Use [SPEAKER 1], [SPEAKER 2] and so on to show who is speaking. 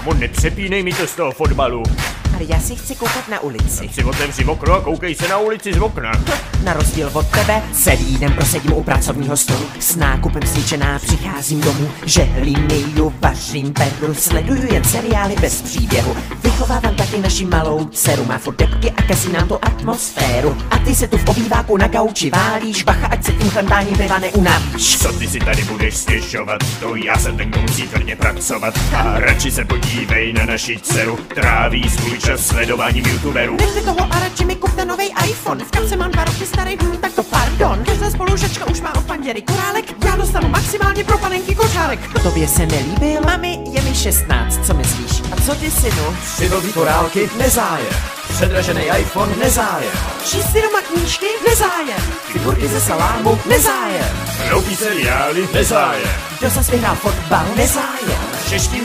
[SPEAKER 1] Kámo, nepřepínej mi to z toho fotbalu.
[SPEAKER 2] Ale já si chci koukat na ulici.
[SPEAKER 1] Si otevři okno a koukej se na ulici z okna.
[SPEAKER 2] Na rozdíl od tebe celý den prosedím u pracovního stolu. S nákupem zničená přicházím domů, žehlím, myju, vařím, peru, sleduju jen seriály bez příběhu. Vychovávám taky naši malou dceru, má furt depky a kazí nám to atmosféru. A ty se tu v obýváku na gauči válíš, bacha, ať se tím chlemtáním piva neunavíš.
[SPEAKER 1] Co ty si tady budeš stěžovat, to já jsem ten, kdo musí tvrdě pracovat. A radši se podívej na naši dceru, tráví svůj čas sledováním youtuberů.
[SPEAKER 2] Nechte toho a radši mi kupte novej iPhone. V kapse mám 2 roky starý, tak to pardon. Každá spolužačka už má od panděry korálek, já dostanu maximálně pro panenky kočárek. Tobě se nelíbil? Mami, je mi 16, co myslíš? A co ty, synu?
[SPEAKER 3] Synový korálky nezájem. Předražený iPhone nezájem.
[SPEAKER 2] Číst si doma knížky? Nezájem.
[SPEAKER 3] Figurky ze salámu nezájem.
[SPEAKER 1] Hloupý seriály nezájem.
[SPEAKER 2] Kdo zas vyhrál fotbal? Nezájem.
[SPEAKER 1] Čeští